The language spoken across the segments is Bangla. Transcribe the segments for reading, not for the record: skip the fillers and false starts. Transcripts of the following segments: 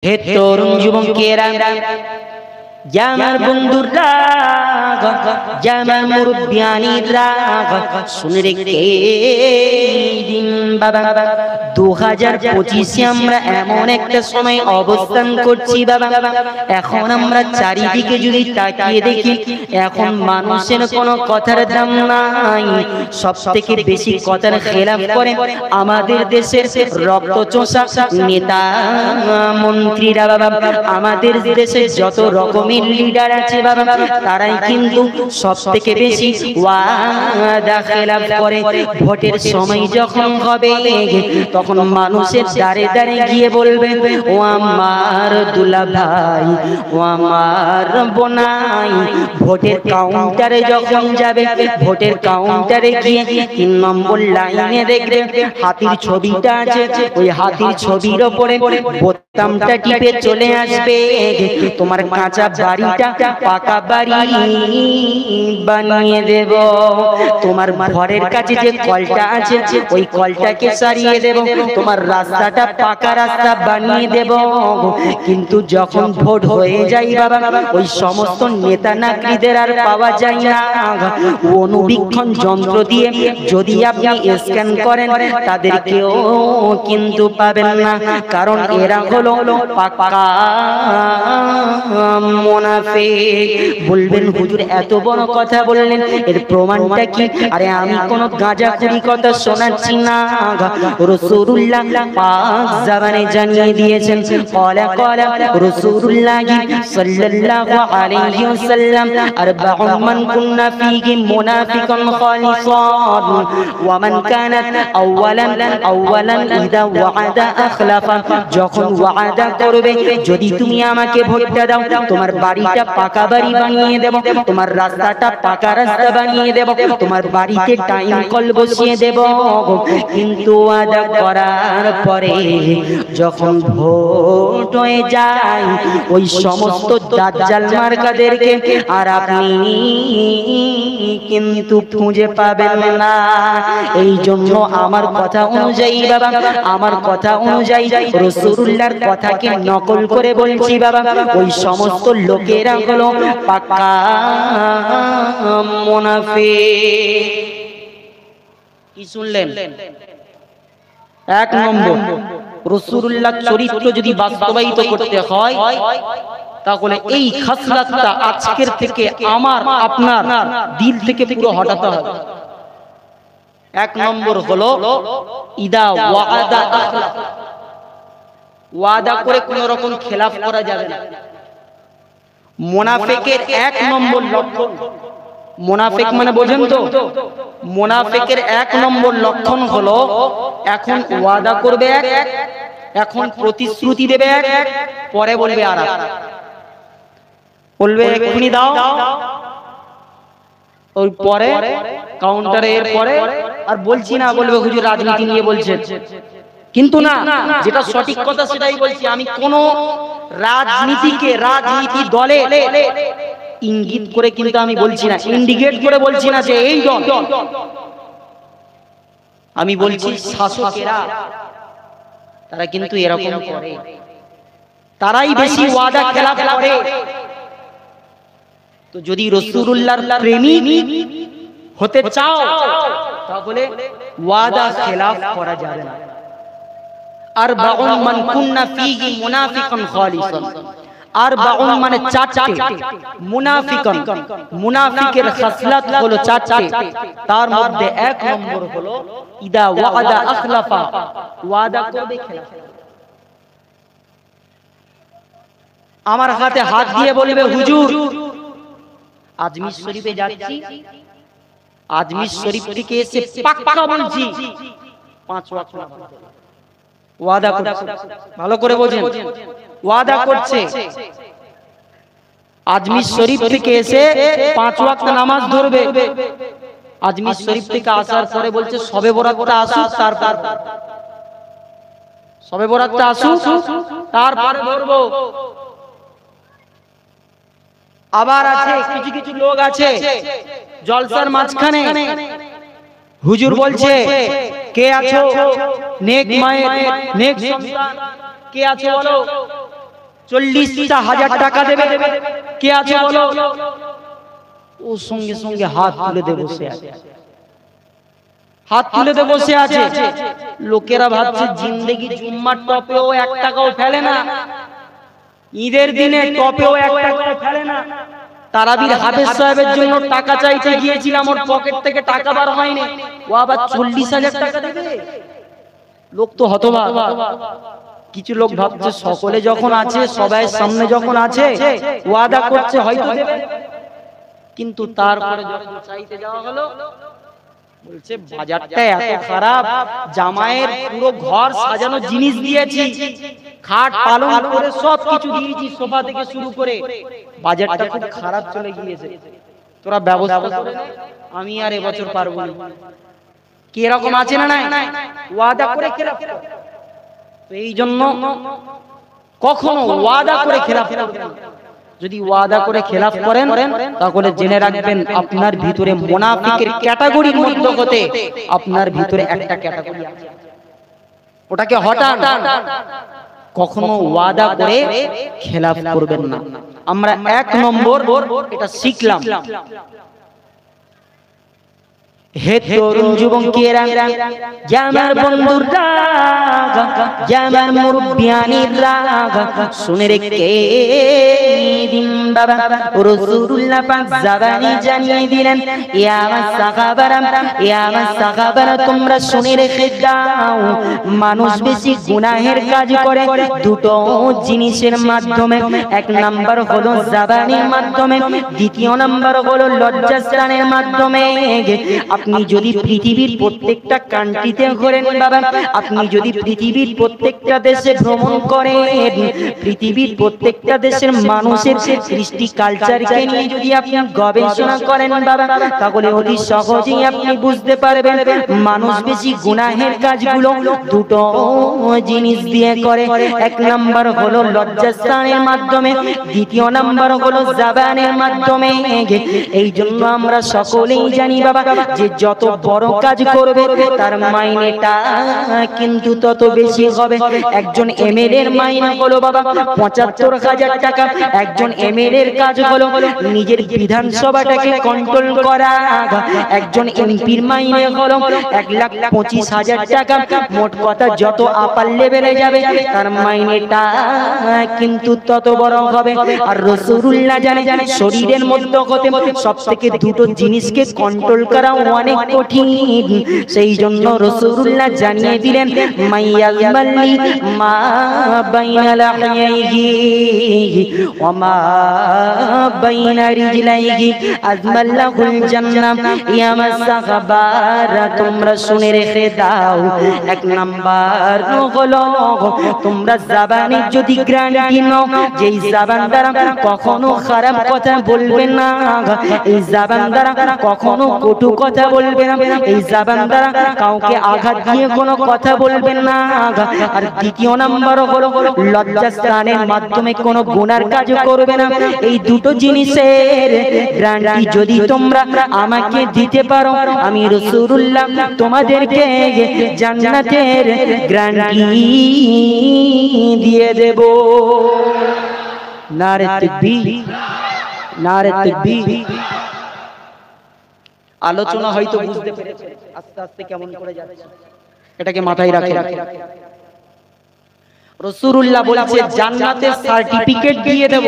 হে তরুণ যুবকেরা, আমার বন্ধুরা, আমার মুরব্বিয়ানিরা, শুনে রেখে দিন বাবা, 2025-এ আমরা এমন একটা সময় অবস্থান করছি বাবা। এখন আমরা চারিদিকে যদি তাকিয়ে দেখি, এখন মানুষের কোনো কথার দাম নাই। সব থেকে বেশি কথার খেলাফ করে আমাদের দেশের রক্তচোষা নেতা মন্ত্রীরা বাবা। আমাদের দেশে যত রকমের লিডার আছে বাবা, তারাই কিন্তু সব থেকে বেশি ওয়াদা খেলাফ করে। ভোটের সময় যখন হবে, তখন মানুষের দাঁড়ে দাঁড়ে গিয়ে বলবে, ও আমার দুলা ভাই, ও আমার বোনাই। ভোটের কাউন্টারে যখন যাবে, ভোটের কাউন্টারে গিয়ে 3 নম্বর লাইনে দেখবে হাতির ছবিটা আছে, ওই হাতির ছবির ওপরে বোতামটা টিপে চলে আসবে, তোমার কাঁচা বাড়িটা পাকা বাড়ি বানিয়ে দেব। তোমার ঘরের কাছে যে কলটা আছে, ওই কলটাকে সারিয়ে দেব, তোমার রাস্তাটা পাকা রাস্তা বানিয়ে দেব। কিন্তু যখন ভোট হয়ে যায় বাবা, ওই সমস্ত নেতা নাকরিদের আর পাওয়া যায় না। অনুবীক্ষণ যন্ত্র দিয়ে যদি আপনি স্ক্যান করেন, তাদেরকেও কিন্তু পাবেন না, কারণ এরা হলো পাকা মুনাফিক। বলবেন হুজুর এত বড় কথা বললেন, এর প্রমাণটা কি? আরে আমি কোন গাঁজাখুরি কথা শোনাচ্ছি না। রাসূলুল্লাহ পাক জবানে জানিয়ে দিয়েছেন, ক্বালা ক্বালা রাসূলুল্লাহ সাল্লাল্লাহু আলাইহি ওয়াসাল্লাম, আরবাউন মান কুন্না ফীহি মুনাফিকান খালিসান ওয়া মান কানাত আউওয়ালান ইযা ওয়া'আদা আখলাফা। যখন ওয়াদা করবে, যদি তুমি আমাকে ভোটটা দাও, তোমার বাড়িটা পাকা বাড়ি বানিয়ে দেব, তোমার রাস্তাটা পাকা রাস্তা বানিয়ে দেব, তোমার বাড়িতে টাইম কল বসিয়ে দেব। কিন্তু ওয়াদা করার পরে যখন ভোট হয়ে যায়, ওই সমস্ত দাজ্জাল মার্কাদেরকে আর আপনি কিন্তু খুঁজে পাবেন না। এই জন্য আমার কথা অনুযায়ী বাবা, আমার কথা অনুযায়ী রাসূলুল্লাহর কথাকে নকল করে বলছি বাবা, ওই সমস্ত লোকেরা হলো পাকা মুনাফিক। কি শুনলেন? 1 নম্বর, রাসূলুল্লাহর চরিত্র যদি বাস্তবায়িত করতে হয়, তাহলে এই খাসলাতটা আজকের থেকে আমার আপনার দিল থেকে পুরো হটাতে হবে। 1 নম্বর হলো ইদা ওয়া'আদা আখলাফ। ওয়াদা করে কোনো রকম খেলাফ করা যাবে না। মুনাফিকের 1 নম্বর লক্ষণ, মুনাফিক মানে বোঝেন তো, মুনাফিকের 1 নম্বর লক্ষণ হলো, এখন ওয়াদা করবে এক, এখন প্রতিশ্রুতি দেবে এক, পরে বলবে আর এক। বলবে এক্ষুনি দাও, ওই পরে কাউন্টারে এর পরে আর বলছি না, বলবে হুজুর রাজনীতি নিয়ে বলছে। কিন্তু না, যেটা সঠিক কথা সেটাই বলছি। আমি কোন রাজনীতিকে, রাজনীতি দলে ইঙ্গিত করে কিন্তু আমি বলছি না, ইন্ডিকেট করে বলছি না যে এই দল। আমি বলছি শাসকেরা, তারা কিন্তু এরকম করে, তারাই বেশি ওয়াদা খেলাফ করে। তো যদি রাসূলুল্লাহর প্রেমিক হতে চাও, তাহলে ওয়াদা খেলাফ করা যাবে না। আরবাউন মান কুন্না ফীহি মুনাফিকান খালিসান। আরবাউন মানে 4টে, মুনাফিকান, মুনাফিকের খাসলাত হলো 4টে। তার মধ্যে 1 নম্বর হলো ইদা ওয়া'আদা আখলাফা। ওয়াদা করবে খেলাফ। আমার হাতে হাত দিয়ে বলবে হুজুর আজমির শরীফে যাচ্ছি, আজমির শরীফ থেকে এসে পাক্কা বলছি 5 ওয়াক্ত ওয়াদা করছে। ভালো করে বোঝেন, ওয়াদা করছে আজমির শরীফ থেকে এসে 5 ওয়াক্ত নামাজ ধরবে। আজমির শরীফ থেকে আসার পরে বলছে শবে বরাতটা আসুক, তারপর শবে বরাতটা আসুক, তারপরে ধরবো। আবার আছে কিছু কিছু লোক আছে জলসার মাঝখানে হুজুর বলছে কে আছো নেক মায়ের নেক সন্তান, কে আছো বলো, 40টা 1000 টাকা দেবে, কে আছে বলো? ও সঙ্গে সঙ্গে হাত তুলে দিয়ে বসে আছে, হাত তুলে দিয়ে বসে আছে। লোকেরা ভাবছে জিন্দেগি জুম্মার টপেও 1 টাকাও ফেলে না, ঈদের দিনে টপেও 1 টাকাও ফেলে না। তারাবির হাফেজ সাহেবের জন্য টাকা চাইতে গিয়েছিলাম, ওর পকেট থেকে টাকা বার হয়নি, ও আবার 40,000 টাকা দেবে। লোক তো হতবাক। কিছু লোক ভাবছে সকলে যখন আছে, সবাই সামনে যখন আছে, ওয়াদা করছে হয়তো দেবে, কিন্তু তারপরে যখন চাইতে যাওয়া হলো বলছে বাজারটা এত খারাপ, জামাইয়ের পুরো ঘর সাজানো জিনিস দিয়েছি, খাট পালং করে সব কিছু দিয়েছি, সোফা থেকে শুরু করে, বাজারটা খুব খারাপ চলে গিয়েছে, তোরা ব্যবস্থা করে নে, আমি আর এবছর পারবো না। কি এরকম আছে না নাই? ওয়াদা করে খেলাফ করে। তো এই জন্য কখনো ওয়াদা করে খেলাফ করবেন না। যদি ওয়াদা করে খেলাফ করেন তাহলে জেনে রাখবেন আপনার ভিতরে মুনাফিকের ক্যাটাগরির মধ্যে হতে আপনার ভিতরে একটা ক্যাটাগরি আছে, ওটাকে হটান। কখনো ওয়াদা করে খেলাফ করবেন না। আমরা 1 নম্বর এটা শিখলাম। হে তরুণ যুবকেরা, জামার বন্ধুরা, জামার মুরব্বিয়ানিরা, শুনে রেখে দিন বাবা, রাসূলুল্লাহ পাক জবানি জানিয়ে দিলেন, ইয়া আমার সাহাবারা, তোমরা শুনে রেখে দাও, মানুষ বেশি গুনাহের কাজ করে দুটো জিনিসের মাধ্যমে। 1 নাম্বার হলো জবানির মাধ্যমে, দ্বিতীয় নাম্বার হলো লজ্জাস্থানের মাধ্যমে। আপনি যদি পৃথিবীর প্রত্যেকটা কান্ট্রিতে ঘোরেন বাবা, আপনি যদি পৃথিবীর প্রত্যেকটা দেশে ভ্রমণ করেন, পৃথিবীর প্রত্যেকটা দেশের মানুষের কৃষ্টি কালচারকে নিয়ে যদি আপনি গবেষণা করেন বাবা, তাহলে অতি সহজেই আপনি বুঝতে পারবেন মানুষ বেশি গুনাহের কাজগুলো দুটো জিনিস দিয়ে করে। 1 নাম্বার হলো লজ্জাস্থানের মাধ্যমে, দ্বিতীয় নাম্বার হলো জবানের মাধ্যমে। এই জন্য আমরা সকলেই জানি বাবা যে যত বড় কাজ করবে তার মাইনেটা কিন্তু তত বেশি হবে। একজন এমএলএ এর মাইনে হলো বাবা 75,000 টাকা, একজন এমএলএ এর কাজ হলো নিজের বিধানসভাটাকে কন্ট্রোল করা। একজন এমপির মাইনে হলো 1,25,000 টাকা। মোট কথা যত আপার লেভেলে যাবে তার মাইনেটা কিন্তু তত বড় হবে। আর রাসূলুল্লাহ জানে শরীরের মধ্যে হতে সবথেকে দুটো জিনিসকে কন্ট্রোল করা অনেক কঠিন। সেই জন্য রাসূলুল্লাহ জানিয়ে দিলেন, মাইয়াজমালি মা বাইনা লাহইহি ওয়া মা বাইনা রিজলাইহি আজমাল্লাহুল জান্নাহ। ইয়া মাসাহাবারা, তোমরা শুনে রেখে দাও, 1 নাম্বার হলো তোমরা জবানে যদি গ্যারান্টি নাও, যেই জবান দ্বারা কখনো খারাপ কথা বলবে না, এই জবান দ্বারা কখনো কটু কথা বলবে না, এই জবান দ্বারা কাউকে আঘাত দিয়ে কোনো কথা বলবেন না। আর দ্বিতীয় নাম্বার হলো লজ্জাস্থানের মাধ্যমে কোনো গুনার কাজ করবে না। এই দুটো জিনিসের গ্যারান্টি যদি তোমরা আমাকে দিতে পারো, আমি রাসূলুল্লাহ তোমাদেরকে জান্নাতের গ্যারান্টি দিয়ে দেব। নারে তাকবীর, নারে তাকবীর। আলোচনা হয়তো বুঝতে পেরেছে আস্তে আস্তে কেমন করে যাচ্ছে, এটাকে মাথায় রাখে। রাসূলুল্লাহ বলেছে জান্নাতের সার্টিফিকেট দিয়ে দেব,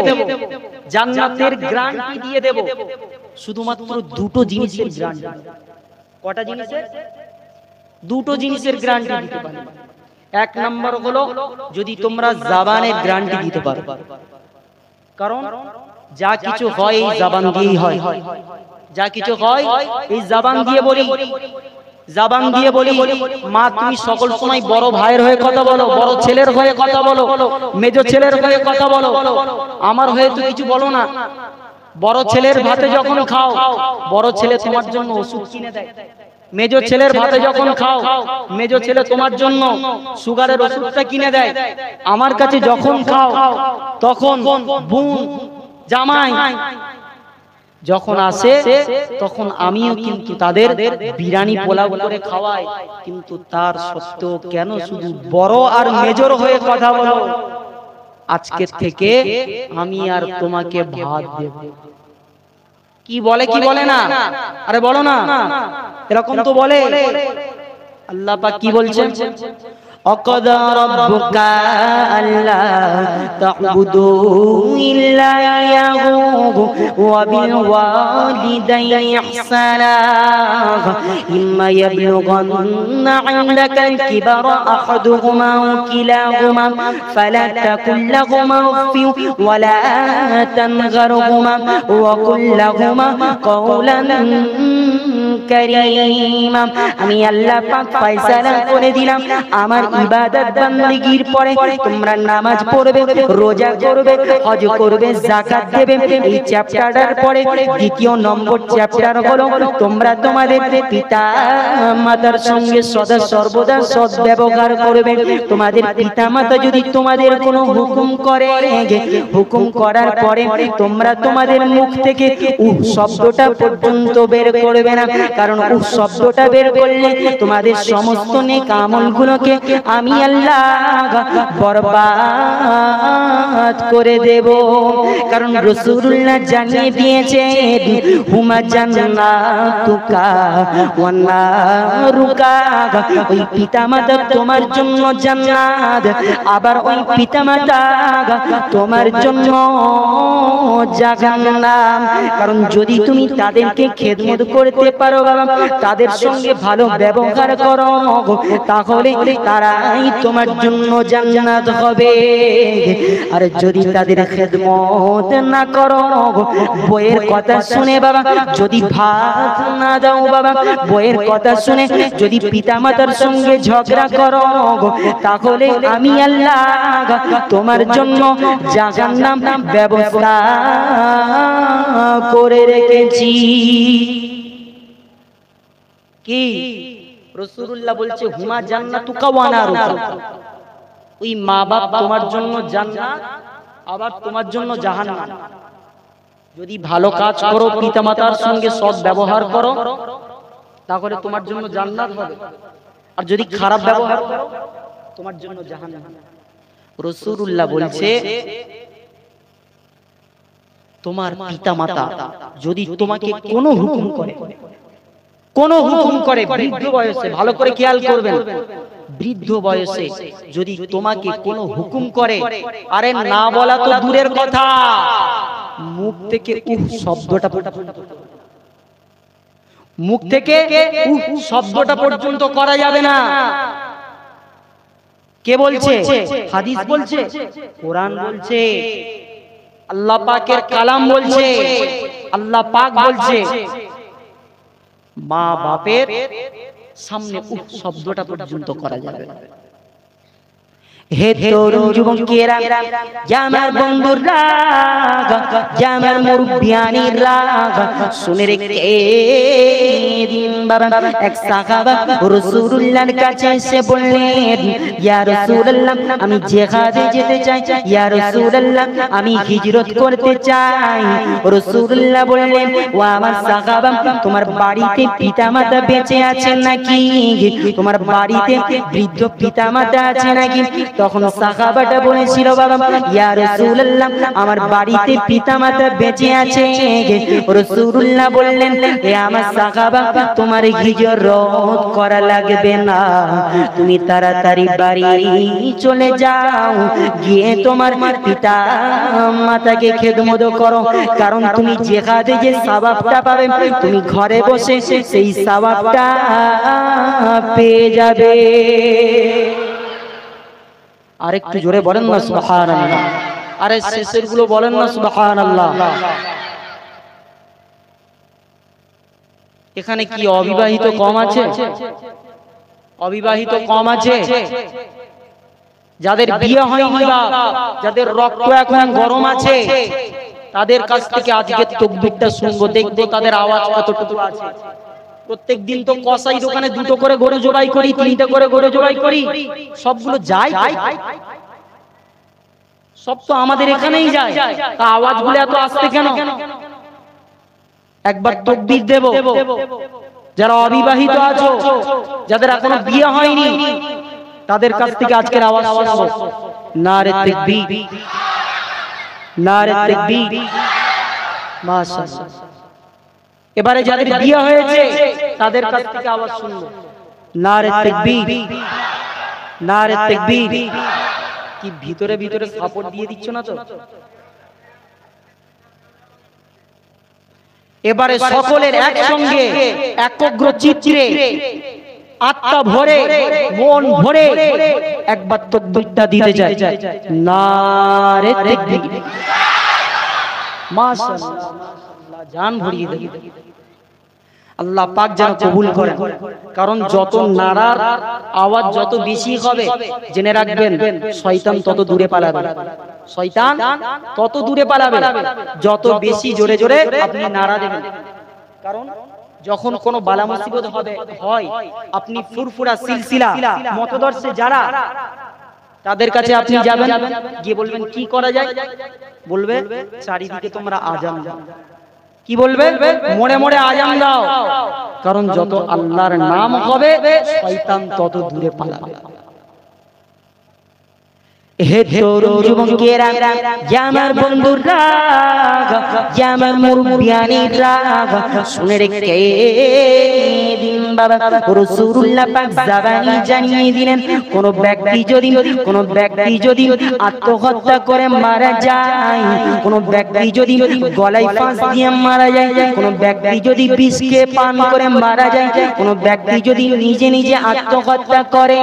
জান্নাতের গ্যারান্টি দিয়ে দেব, শুধুমাত্র দুটো জিনিসের গ্যারান্টি। কটা জিনিসের? দুটো জিনিসের গ্যারান্টি দিতে পারে। 1 নাম্বার হলো যদি তোমরা জবানের গ্যারান্টি দিতে পারো, কারণ যা কিছু হয় এই জবান দিয়েই হয়, যা কিছু হয় এই জবান দিয়ে বলি, জবান দিয়ে বলি। মা তুমি সকল সময় বড় ভাইয়ের হয়ে কথা বলো, বড় ছেলের হয়ে কথা বলো, মেজো ছেলের হয়ে কথা বলো, আমার হয়ে তো কিছু বলো না। বড় ছেলের ভাতে যখন খাও, বড় ছেলে তোমার জন্য ওষুধ কিনে দেয়। মেজো ছেলের ভাতে যখন খাও, মেজো ছেলে তোমার জন্য সুগারের ওষুধটা কিনে দেয়। আমার কাছে যখন খাও তখন বোন জামাই যখন আসে তখন আমিও কিন্তু তাদের বিরিয়ানি পোলাও করে খাওয়াই, কিন্তু তার সত্ত্বেও কেন শুধু বড় আর মেজর হয়ে কথা বলো? আজকে থেকে আমি আর তোমাকে ভাত দেব। কি বলে কি বলে না? আরে বলো না, এরকম তো বলে। আল্লাহ পাক কি বলছেন? وقضى ربك ألا تعبدوا إلا إياه وبالوالدين إحسانا إما يبلغن عندك الكبر أحدهما أو كلاهما فلا تقل لهما أف ولا تنهرهما وقل لهما قولا كريما। আমি আল্লাহ পাক ফয়সালা করে দিলাম, আমার ইবাদত বান্দিগির পরে তোমরা নামাজ পড়বে, রোজা করবে, হজ করবে, যাকাত দেবে। এই চ্যাপ্টারটার পরে দ্বিতীয় নম্বর চ্যাপ্টার হলো তোমরা তোমাদের পিতা মাতার সঙ্গে সদা সর্বদা সৎ ব্যবহার করবে। তোমাদের পিতা মাতা যদি তোমাদের কোনো হুকুম করে, হুকুম করার পরে তোমরা তোমাদের মুখ থেকে উহ শব্দটা পর্যন্ত বের করবে না, কারণ উহ শব্দটা বের করলে তোমাদের সমস্ত নেক আমলগুলোকে আমি আল্লাহ বরবাদ করে দেব। কারণ রাসূলুল্লাহ জানিয়ে দিয়েছেন হুমা জান্নাতুকা ওয়া নারুকা, ওই পিতামাতা তোমার জন্য জান্নাত, আবার ওই পিতামাতা তোমার জন্য জাহান্নাম। কারণ যদি তুমি তাদেরকে খেদমত করতে পারো বাবা, তাদের সঙ্গে ভালো ব্যবহার করো, তাহলে তারাই তোমার জন্য জান্নাত হবে। আর যদি তাদের খেদমত না করো, বইয়ের কথা শুনে বাবা যদি ভাত না দাও বাবা, বইয়ের কথা শুনে যদি পিতামাতার সঙ্গে ঝগড়া করো, তাহলে আমি আল্লাহ তোমার জন্য জাহান্নাম ব্যবস্থা করে রেখেছি। কি রাসূলুল্লাহ বলছে হুমা জান্নাতুকা ওয়া নারুকা, ওই মা বাপ তোমার জন্য জান্নাত, আবার তোমার জন্য জাহান্নাম। যদি ভালো কাজ করো, পিতামাতার সঙ্গে সৎ ব্যবহার করো, তাহলে তোমার জন্য জান্নাত হবে, আর যদি খারাপ ব্যবহার করো তোমার জন্য জাহান্নাম। রাসূলুল্লাহ বলছে তোমার পিতামাতা যদি তোমাকে কোনো হুকুম করে, কোন হুকুম করে, বৃদ্ধ বয়সে, ভালো করে খেয়াল করবেন, বৃদ্ধ বয়সে যদি তোমাকে কোন হুকুম করে, আরে না বলা তো দূরের কথা, মুখ থেকে উহ শব্দটা, মুখ থেকে উহ শব্দটা পর্যন্ত করা যাবে না। কে বলছে? হাদিস বলছে, কোরআন বলছে, আল্লাহ পাকের কালাম বলছে, আল্লাহ পাক বলছে মা বাপের সামনে উহ শব্দটা পর্যন্ত করা যাবে না। হে তরুণ যুবকেরা, আমার বন্ধুরা, আমার মুরব্বিয়ানিরা, শুনে রেখে দিন বাবা। এক সাহাবা রাসূলুল্লাহর কাছে এসে বললেন, ইয়া রাসূলুল্লাহ, আমি জিহাদে যেতে চাই, ইয়া রাসূলুল্লাহ, আমি হিজরত করতে চাই। রাসূলুল্লাহ বললেন, ও আমার সাহাবা, তোমার বাড়িতে পিতামাতা বেঁচে আছেন নাকি? তোমার বাড়িতে বৃদ্ধ পিতামাতা আছে নাকি? তখন সাহাবাটা বলেছিল, বাবা ইয়া রাসূলুল্লাহ, আমার বাড়িতে পিতামাতা বেঁচে আছে। রাসূলুল্লাহ বললেন, হে আমার সাহাবা, তোমার হিজরত করা লাগবে না, তুমি তাড়াতাড়ি বাড়ি চলে যাও, গিয়ে তোমার পিতা মাতাকে খেদমত করো, কারণ তুমি জিহাদে যে সওয়াবটা পাবে, তুমি ঘরে বসে সেই সওয়াবটা পেয়ে যাবে। আরেকটু জোরে বলেন না সুবহানাল্লাহ। আরে শেষের গুলো বলেন না সুবহানাল্লাহ। এখানে কি অবিবাহিত কম আছে? অবিবাহিত কম আছে? যাদের বিয়ে হয়নি বা যাদের রক্ত এখন গরম আছে, তাদের কাছ থেকে আজকে তাকবীরটা শুনবো, দেখবো তাদের আওয়াজ কতটুকু আছে। প্রত্যেক দিন তো কসাই দোকানে দুটো করে গরু জবাই করি, তিনটে করে গরু জবাই করি, সবগুলো যায়, সব তো আমাদের এখানেই যায়, তা আওয়াজগুলো এত আসছে কেন? একবার তাকবীর দেব। যারা অবিবাহিত আছো, যাদের এখনো বিয়ে হয়নি, তাদের কাছ থেকে আজকের আওয়াজ শুনবো। নারে তাকবীর, নারে তাকবীর। মাশাআল্লাহ। এবারে যাদের বিয়ে হয়েছে তাদের কাছ থেকে আওয়াজ শুনবো, নারে তাকবীর, নারে তাকবীর। কি ভিতরে ভিতরে সাপোর্ট দিয়ে দিচ্ছ না তো? এবারে সকলের একসঙ্গে একগ্র চিত্রে আত্মা ভরে মন ভরে একবার তাকবীরটা দিতে চাই, নারে তাকবীর। মাশাআল্লাহ, জান ভরিয়ে দেন। আল্লাহ পাক যেন কবুল করেন। কারণ যত নারার আওয়াজ যত বেশি হবে, জেনে রাখবেন শয়তান তত দূরে পালাবে, শয়তান তত দূরে পালাবে যত বেশি জোরে জোরে আপনি নারা দেবেন। কারণ যখন কোনো বালা মুসিবত হয়, আপনি ফুরফুরা সিলসিলা মতদর্শে যারা, তাদের কাছে আপনি যাবেন, গিয়ে বলবেন কি করা যায়, বলবে চারিদিকে তোমরা আজান দাও। কি বলবে? মোড়ে মোড়ে আজান দাও। কারণ যত আল্লাহর নাম হবে শয়তান তত দূরে পালাবে। হে তরুণ যুবকেরা, আমার বন্ধুরা, আমার মুরব্বিয়ানিরা, শুনে রেখে দিন বাবা, রাসূলুল্লাহ পাক জাবানি জানিয়ে দিলেন, কোন ব্যক্তি যদি আত্মহত্যা করে মারা যায়, কোন ব্যক্তি যদি গলায় ফাঁস দিয়ে মারা যায়, কোন ব্যক্তি যদি বিষ খেয়ে পান করে মারা যায়, কোন ব্যক্তি যদি নিজে নিজে আত্মহত্যা করে,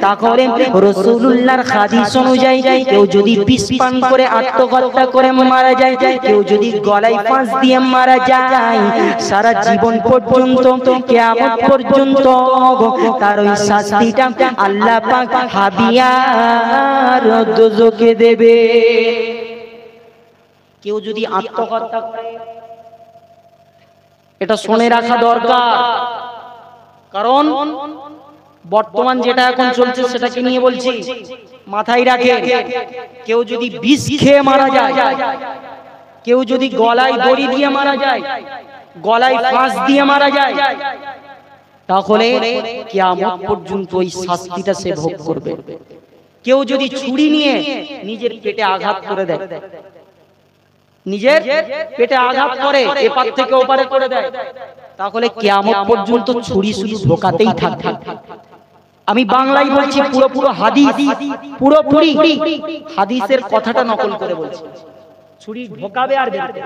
তাহলে রাসূলুল্লাহর হাদিস অনুযায়ী কেউ যদি বিষ পান করে আত্মহত্যা করে মারা যায়, কেউ যদি গলায় ফাঁস দিয়ে মারা যায়, সারা জীবন পর্যন্ত কিয়ামত পর্যন্ত তার ওই শাস্তিটা আল্লাহ পাক হাবিয়ার দোজখে দেবে। কেউ যদি আত্মহত্যা করে, এটা শুনে রাখা দরকার। কারণ বর্তমান যেটা এখন চলছে সেটাকে নিয়ে বলছি, মাথায় রাখে। কেউ যদি বিষ খেয়ে মারা যায়, কেউ যদি গলায় দড়ি দিয়ে মারা যায়, গলায় ফাঁস দিয়ে মারা যায়, তাহলে কিয়ামত পর্যন্ত ওই শাস্তিটা সে ভোগ করবে। কেউ যদি ছুরি নিয়ে নিজের পেটে আঘাত করে দেয়, নিজের পেটে আঘাত করে এপার থেকে ওপারে করে দেয়, তাহলে কিয়ামত পর্যন্ত ছুরি শুধু ঢোকাতেই থাকবে। আমি বাংলায় বলছি, পুরো হাদিস, পুরোপুরি হাদিসের কথাটা নকল করে বলছি। ছুরি ঢোকাবে আর বেরোবে।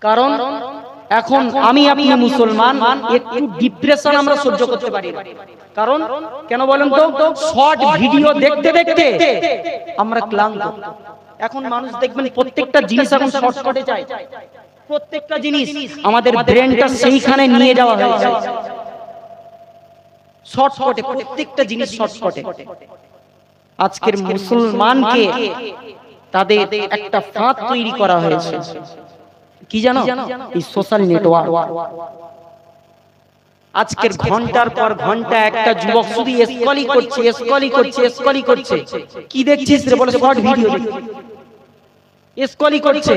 কারণ এখন আমি আপনি মুসলমান, একটু ডিপ্রেশন আমরা সহ্য করতে পারি না। কারণ কেন বলেন তো? শর্ট ভিডিও দেখতে দেখতে আমরা ক্লান্ত। এখন মানুষ দেখবেন প্রত্যেকটা জিনিস এখন শর্টকাটে চায়, প্রত্যেকটা জিনিস আমাদের ব্রেনটা সেইখানে নিয়ে যাওয়া হয়েছে। শর্টকাটে প্রত্যেকটা জিনিস শর্টকাটে। আজকের মুসলমানকে তাদের একটা ফাঁদ তৈরি করা হয়েছে, কি জানো? এই সোশ্যাল নেটওয়ার্ক। আজকের ঘন্টার পর ঘন্টা একটা যুবক শুধু স্ক্রলিং করছে। কি দেখছিস রে? বলে শর্ট ভিডিও স্ক্রলিং করছে।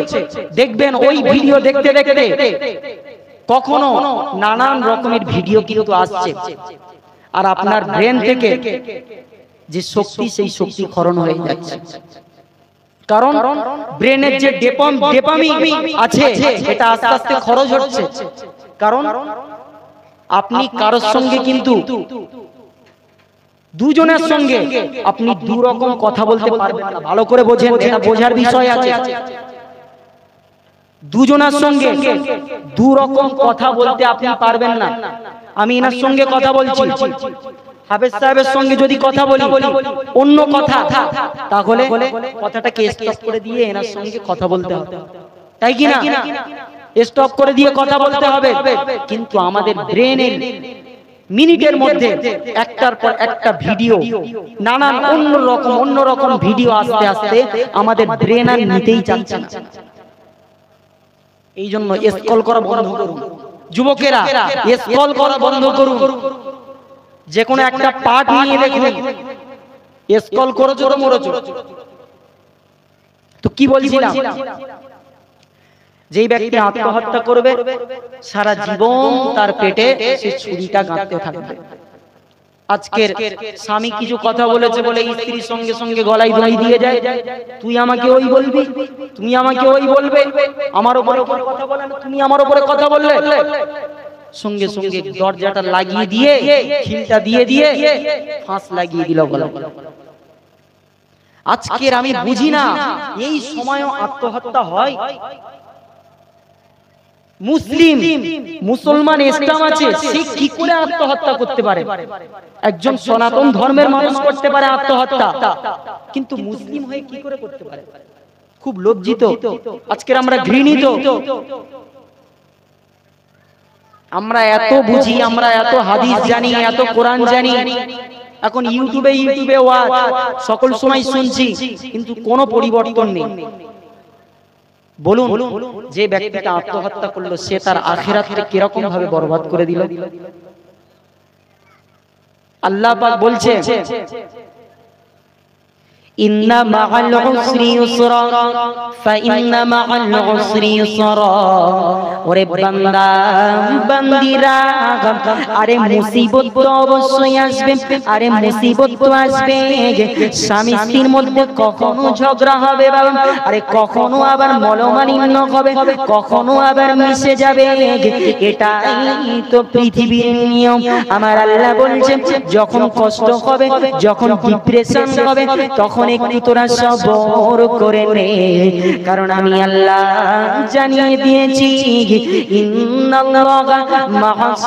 দেখবেন ওই ভিডিও দেখতে দেখতে কখনো নানান রকমের ভিডিও কিন্তু আসছে, আর আপনার ব্রেন থেকে যে শক্তি, সেই শক্তি ক্ষরণ হয়ে যাচ্ছে। কারণ ব্রেনের যে ডোপামিন আছে এটা আস্তে আস্তে খরচ হচ্ছে। কারণ আপনি কারোর সঙ্গে কিন্তু দুজনের সঙ্গে আপনি দু রকম কথা বলতে পারবেন না। ভালো করে বোঝেন, এটা বোঝার বিষয় আছে। দুজনের সঙ্গে দু রকম কথা বলতে আপনি পারবেন না। আমি এনার সঙ্গে কথা বলছি, হাফেজ সাহেবের সঙ্গে যদি কথা বলি অন্য কথা, তাহলে কথাটাকে স্টপ করে দিয়ে এনার সঙ্গে কথা বলতে হবে, তাই কি না? স্টপ করে দিয়ে কথা বলতে হবে। কিন্তু আমাদের ব্রেনের মিনিটের মধ্যে একটার পর একটা ভিডিও, নানান অন্য রকম ভিডিও আস্তে আস্তে আমাদের ব্রেন আর নিতেই চাচ্ছে না। এই জন্য স্ক্রল করা বন্ধ করুন যুবকেরা, স্ক্রল করা বন্ধ করুন। যে কোনো একটা পার্ট নিয়ে দেখুন, স্ক্রল করেছো তো মরেছো। তো কি বলছিলাম? যেই ব্যক্তি আত্মহত্যা করবে, সারা জীবন তার পেটে সে ছুরিটা গাঁথতে থাকবে। আজকের স্বামী কিছু কথা বলেছে বলে স্ত্রীর সঙ্গে সঙ্গে গলায় দড়ি দিয়ে যায়, তুই আমাকে ওই বলবি, তুমি আমাকে ওই বলবে, আমার উপরে কথা বলে না, তুমি আমার উপরে কথা বললে, সঙ্গে সঙ্গে দরজাটা লাগিয়ে দিয়ে খিলটা দিয়ে দিয়ে ফাঁস লাগিয়ে দিল গলা। আজকের আমি বুঝি না এই সময়ও আত্মহত্যা হয়। মুসলিম মুসলমান ইসলাম আছে, সে কি করে আত্মহত্যা করতে পারে? একজন সনাতন ধর্মের মানুষ করতে পারে আত্মহত্যা, কিন্তু মুসলিম হয়ে কি করে করতে পারে? খুব লজ্জিত। আজকের আমরা ঘৃণিত। আমরা এত বুঝি, আমরা এত হাদিস জানি, এত কোরআন জানি, এখন ইউটিউবে ওয়াজ সকল সময় শুনছি, কিন্তু কোনো পরিবর্তন নেই। বলুন, যে ব্যক্তিটা আত্মহত্যা করলো সে তার আখিরাতকে কিরকম ভাবে বরবাদ করে দিল? আল্লাহ পাক বলছে, ইন্না মাআল উসরি ইউসরা ফাইন্না মাআল উসরি ইউসরা। ওরে বান্দা বান্দিরা, আরে মুসিবত তো অবশ্যই আসবে, আরে মুসিবত তো আসবে। স্বামী স্ত্রীর মধ্যে কখনো ঝগড়া হবে বাবা, আরে কখনো আবার মনোমালিন্য হবে, কখনো আবার মিশে যাবে। এটাই তো পৃথিবীর নিয়ম। আমার আল্লাহ বলছেন, যখন কষ্ট হবে, যখন ডিপ্রেশন হবে, তখন একটু তোরা সবর করে নে, কারণ আমি আল্লাহ জানিয়ে দিয়েছি ইন্নাল্লাহা মা'আস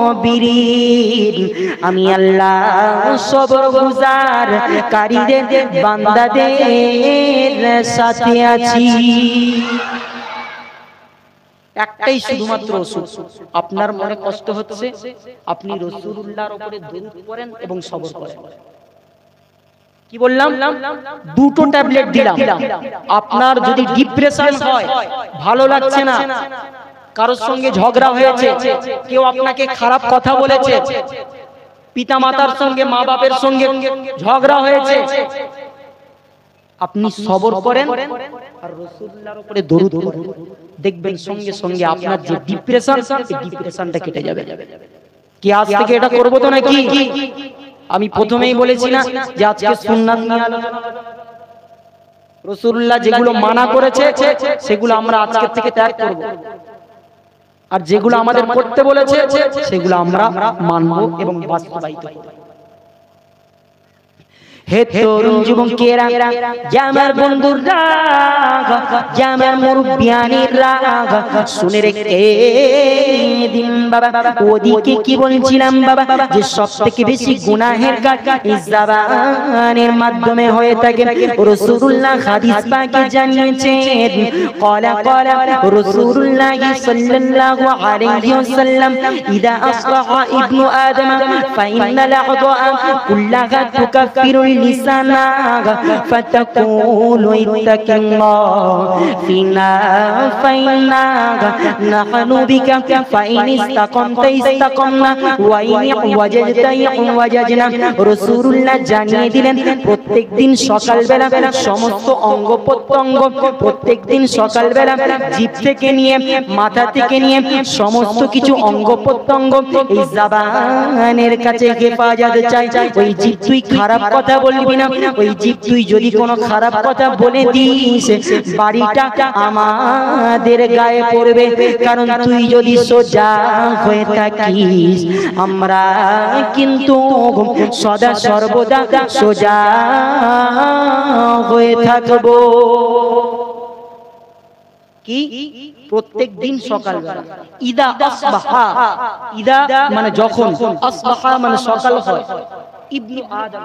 সাবিরিন। আমি আল্লাহ সবরগুজার কারীদের বান্দাদের সাথে আছি। একটাই শুধুমাত্র ওষুধ। আপনার মনে কষ্ট হচ্ছে, আপনি রাসূলুল্লাহর উপরে দরুদ পড়েন এবং সবর করেন। কি বললাম? দুটো ট্যাবলেট দিলাম। আপনার যদি ডিপ্রেশন হয়, ভালো লাগছে না, কারোর সঙ্গে ঝগড়া হয়েছে, কেউ আপনাকে খারাপ কথা বলেছে, পিতা মাতার সঙ্গে, মা বাপের সঙ্গে ঝগড়া হয়েছে, আপনি সবর করেন আর রাসূলুল্লাহর উপরে দরুদ পড়েন, দেখবেন সঙ্গে সঙ্গে আপনার যে ডিপ্রেশন, এই ডিপ্রেশনটা কেটে যাবে। কি আজ থেকে এটা করব তো নাকি? আমি প্রথমেই বলেছি না যে আজকে সুন্নাত নিয়ে আলোচনা, রাসূলুল্লাহ যেগুলো মানা করেছে সেগুলো আমরা আজকে থেকে ত্যাগ করব, আর যেগুলো আমাদের করতে বলেছে সেগুলো আমরা মানব এবং বাস্তবায়িত করব। হে তরুণ যুবকেরা, আমার বন্ধুরা, আমার মুরব্বিয়ানিরা, শুনে রেখে দিন বাবা। ওদিকে কি বলছিলাম বাবা, যে সবথেকে বেশি গুনাহের কাজ এই জবানের মাধ্যমে হয়ে থাকে। রাসূলুল্লাহ হাদিস পাকে জানিয়েছেন, ক্বালা রাসূলুল্লাহ সাল্লাল্লাহু আলাইহি ওয়াসাল্লাম, ইদা আসবাহা ইবনু আদম ফাইন্নাল আ'দা কুল্লাহা তুকাফিরু লিসানা ফাতাকুলু ইত্তাকিল্লাহ ফিনা ফাইন্না নাহনু বিকা ফাইন ইসতাকামতা ইসতাকামনা ওয়া ইন ওয়াজাজতা ওয়াজাজনা। রাসূলুল্লাহ জানিয়ে দিলেন, প্রত্যেকদিন সকালবেলা সমস্ত অঙ্গ প্রত্যঙ্গ, প্রত্যেকদিন সকালবেলা জিভ থেকে নিয়ে মাথা থেকে নিয়ে সমস্ত কিছু অঙ্গ প্রত্যঙ্গ এই জবানের কাছে হেফাজত চাই। ওই জিভ তুই খারাপ কথা বলবি না, ওই জিভ তুই যদি কোনো খারাপ কথা বলে দিস, বাড়িটা আমাদের গায়ে পড়বে। কারণ তুই যদি সোজা হয়ে থাকিস, আমরা কিন্তু সদা সর্বদা সোজা হয়ে থাকবো। কি? প্রত্যেক দিন সকালবেলা ইদা আসবাহা, ইদা মানে যখন, আসবাহা মানে সকাল হয়, ইবনু আদম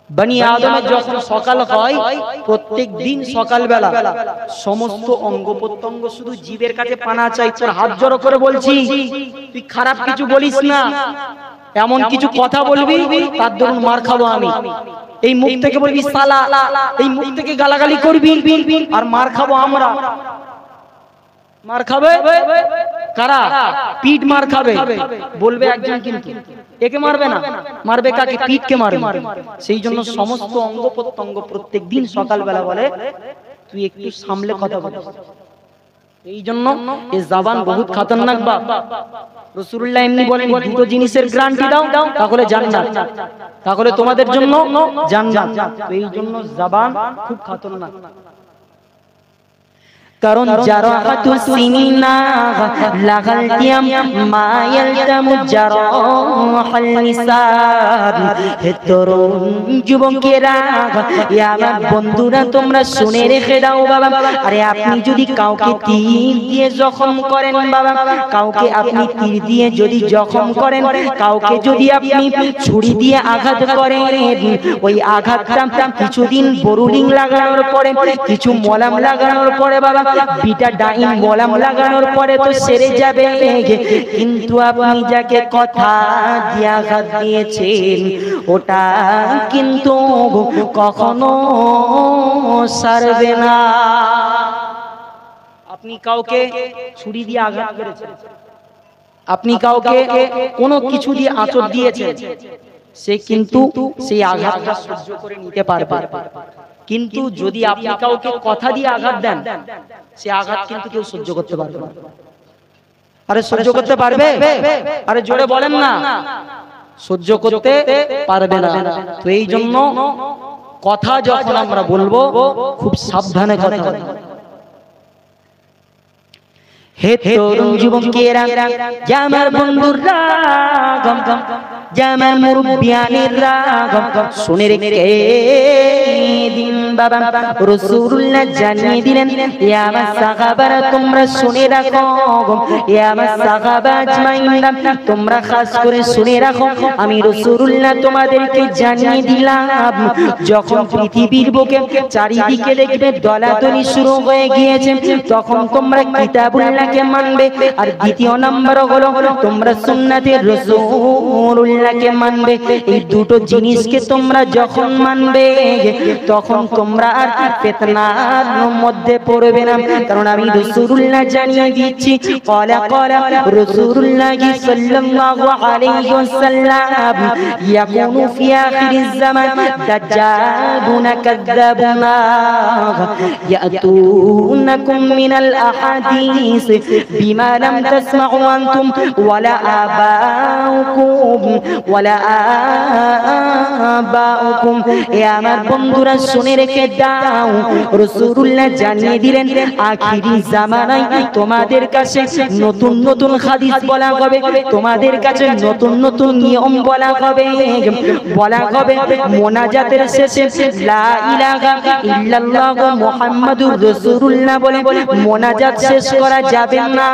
বনি আদমের যখন সকাল হয়, প্রত্যেক দিন সকালবেলা সমস্ত অঙ্গ প্রত্যঙ্গ, শুধু জিভের কাছে পানা চাই। তোর হাত জড়ো করে বলছি, তুই খারাপ কিছু বলিস না, এমন কিছু কথা বলবি তার দরুন মার খাবো আমি। এই মুখ থেকে বলবি সালা, এই মুখ থেকে গালাগালি করবি আর মার খাবো আমরা। মার খাবে কারা? পিঠ মার খাবে বলবে একজন, কিন্তু একে মারবে না, মারবে কাকে? পিঠকে মারবে। সেই জন্য সমস্ত অঙ্গ প্রত্যঙ্গ প্রত্যেক দিন সকালবেলা বলে তুই একটু সামলে কথা বল। এই জন্য এই জবান বহুত খতরনাক বাপ। রাসূলুল্লাহ এমনি বলেন দুটো জিনিসের গ্যারান্টি দাও তাহলে জান্নাত, তাহলে তোমাদের জন্য জান্নাত। এই জন্য জবান খুব খতরনাক। কারণ জারাহাতুস সিনিনা লাগালতিয়াম মা ইয়ালতামু জারাহাল লিসান। হে তরুণ যুবকেরা, আমার বন্ধুরা, তোমরা শুনে রেখে দাও বাবা। আরে আপনি যদি কাউকে তীর দিয়ে জখম করেন বাবা, কাউকে আপনি তীর দিয়ে যদি জখম করেন, কাউকে যদি আপনি ছুরি দিয়ে আঘাত করেন, ওই আঘাতটা কিছুদিন বোরুলিং লাগানোর পরে, কিছু মলম লাগানোর পরে বাবা, বিটাডাইন মলম লাগানোর পরে তো সেরে যাবে। কিন্তু আপনি যাকে কথা দিয়ে আঘাত দিয়েছেন ওটা কিন্তু কখনো সারবে না। আপনি কাউকে ছুরি দিয়ে আঘাত করেছেন, আপনি কাউকে কোনো কিছু দিয়ে আঁচড় দিয়েছেন, সে কিন্তু সেই আঘাতটা সহ্য করে নিতে পারবে। কিন্তু যদি আপনি কাউকে কথা দিয়ে আঘাত দেন, সে আঘাত কিন্তু কেউ সহ্য করতে পারবে না। আরে সহ্য করতে পারবে? আরে জোরে বলেন না। সহ্য করতে পারবে না। তো এই জন্য কথা যখন আমরা বলবো খুব সাবধানে কথা বলবো। হে তরুণ যুবকেরা, আমার বন্ধুরা, আমার মুরব্বিয়ানেরা, শুনে রেখে দিন বাবা। রাসূলুল্লাহ জানিয়ে দিলেন, ইয়া আমার সাহাবারা তোমরা শুনে রাখো, ইয়া আমার সাহাবা আজমাইনরা তোমরা খাস করে শুনে রাখো। আমি রাসূলুল্লাহ তোমাদেরকে জানিয়ে দিলাম, যখন পৃথিবীর বুকে চারিদিকে দেখবে দলাদলি শুরু হয়ে গিয়েছে, তখন তোমরা কিতাবুল্লাহকে মানবে। আর দ্বিতীয় নম্বর হলো তোমরা সুন্নাতে রাসূলুল্লাহকে মানবে। এই দুটো জিনিসকে তোমরা যখন মানবে, তখন তোমরা আর ফিতনার মধ্যে পড়বে না। কারণ আমি রাসূলুল্লাহ জানিয়ে দিচ্ছি, ক্বালা রাসূলুল্লাহ সাল্লাল্লাহু আলাইহি ওয়াসাল্লাম, ইয়াকুনু ফি আখিরিজ জামান দাজ্জালুনা কাযযাবুনা ইয়াতুনাকুম মিনাল আহাদিস বিমা লাম তাসমাউ আনতুম ওয়ালা আবাউকুম। এ আমার বন্ধুরা শুনে রেখে দাও, রাসূলুল্লাহ জানিয়ে দিলেন আখিরি জামানায় তোমাদের কাছে নতুন নতুন হাদিস বলা হবে, তোমাদের কাছে নতুন নতুন নিয়ম বলা হবে। মোনাজাতের শেষে লা ইলাহা ইল্লাল্লাহ মুহাম্মাদুর রাসূলুল্লাহ বলে মোনাজাত শেষ করা যাবে না।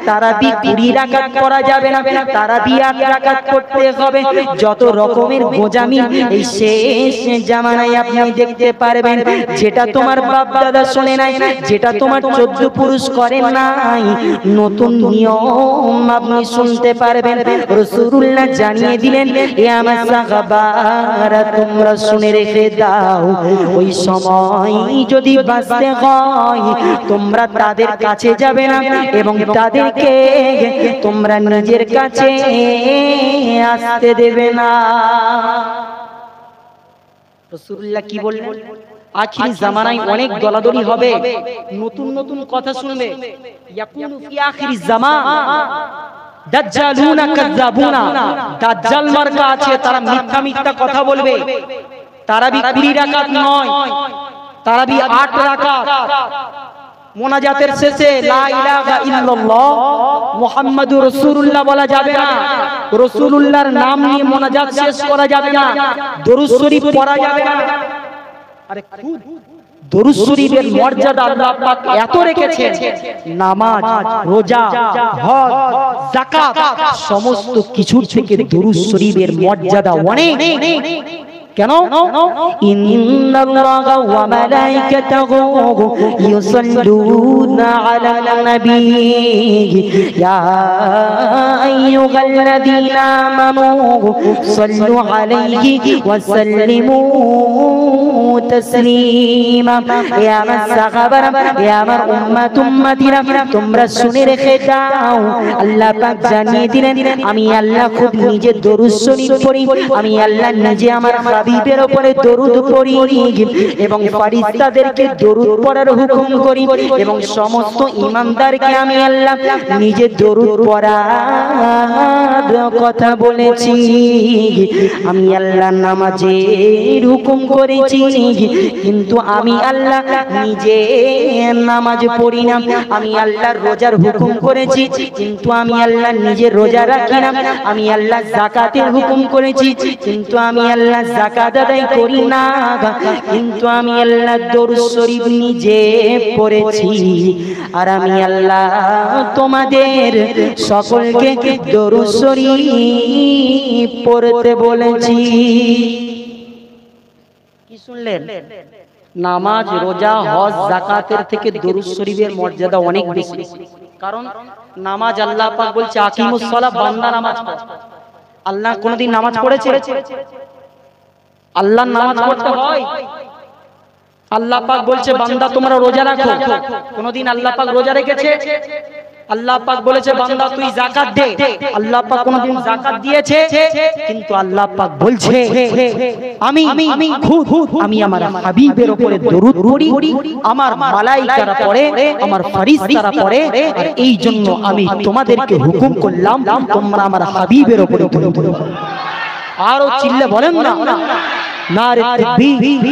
তারাবি 20 রাকাত পড়া যাবে না, তারাবি 8 রাকাত পড়তে হবে। যত রকমের গোজামি এই শেষ জামানায় আপনি দেখতে পারবেন, যেটা তোমার বাপ দাদা শুনে নাই, যেটা তোমার 14 পুরুষ করেন নাই, নতুন নিয়ম আপনি শুনতে পারবেন। রাসূলুল্লাহ জানিয়ে দিলেন, এ আমার সাহাবারা তোমরা শুনে রেখে দাও, ওই সময় যদি বাঁচতে হয় তোমরা তাদের কাছে যাবে না এবং তাদেরকে তোমরা নিজের কাছে আসতে দেবে না। রাসূলুল্লাহ কি বললেন? আখিরি জামানায় অনেক দলাদলি হবে, নতুন নতুন কথা শুনবে। ইয়াকুনু ফি আখিরিজ জামান দাজ্জালুনা কাযযাবুনা, দাজ্জাল মার্কা আছে, তারা মিথ্যা মিথ্যা কথা বলবে। তারাবি 20 রাকাত নয়, তারাবি 8 রাকাত। মোনাজাতের শেষে লা ইলাহা ইল্লাল্লাহ মুহাম্মাদুর রাসূলুল্লাহ বলা যাবে না, রাসূলুল্লাহর নাম নিয়ে মোনাজাত শেষ করা যাবে না, দরুদ শরীফ পড়া যাবে না। আরে খুব দরুদ শরীফের মর্যাদা আল্লাহ পাক এত রেখেছেন, নামাজ, রোজা, হজ, যাকাত সমস্ত কিছুর থেকে দরুদ শরীফের মর্যাদা অনেক। কেন? ইন্নাল্লাহা ওয়া মালাইকাতাহু ইউসাল্লুনা আলান নবী ইয়া আইয়ুহাল্লাযীনা আমানু সাল্লু আলাইহি ওয়া সাল্লিমু তাসলিমা। ইয়া আমার সাহাবারা, ইয়া আমার উম্মাতিরা, তোমরা শুনে রেখে দাও, আল্লাহ পাক জানিয়ে দিলেন, আমি আল্লাহ খুব নিজে দরুদ শরীফ পড়ি, আমি আল্লাহ নিজে আমার হাবিবের উপরে দরুদ পড়ি এবং ফেরেশতাদেরকে দরুদ পড়ার হুকুম করি এবং সমস্ত ঈমানদারকে আমি আল্লাহ নিজে দরুদ পড়ার কথা বলেছি। আমি আল্লাহ নামাজের হুকুম করেছি, কিন্তু আমি আল্লাহ নিজে নামাজ পড়ি না। আমি আল্লাহর রোজার হুকুম করেছি, কিন্তু আমি আল্লাহ নিজে রোজা রাখি না। আমি আল্লাহ যাকাতের হুকুম করেছি, কিন্তু আমি আল্লাহ যাকাত আদায় করি না। কিন্তু আমি আল্লাহ দরুদ শরীফ নিজে পড়েছি। আর আমি আল্লাহ তোমাদের সকলকে দরুদ শরীফ পড়তে বলেছি। কি শুনলেন? নামাজ, রোজা, হজ, যাকাতের থেকে দরুদ শরীফের মর্যাদা অনেক বেশি। কারণ নামাজ আল্লাহ পাক বলছে আকিমুস সালাহ, বান্দা নামাজ পড়ো। আল্লাহ কোনদিন নামাজ পড়েছে? আল্লাহ নামাজ পড়তে হয়। আল্লাহ পাক বলছে বান্দা তোমরা রোজা রাখো। কোনদিন আল্লাহ পাক রোজা রেখেছে? আল্লাহ পাক বলেছে বান্দা তুই যাকাত দে। আল্লাহ পাক কোনদিন যাকাত দিয়েছে? কিন্তু আল্লাহ পাক বলছে আমি আমি আমার হাবিবের উপরে দরুদ পড়ি, আমার মালায়েকারা পড়ে, আমার ফেরেশতারা পড়ে। আর এই জন্য আমি তোমাদেরকে হুকুম করলাম তোমরা আমার হাবিবের উপরে দরুদ পড়ো। আরো চিল্লে বলেন না নারে তাকবীর।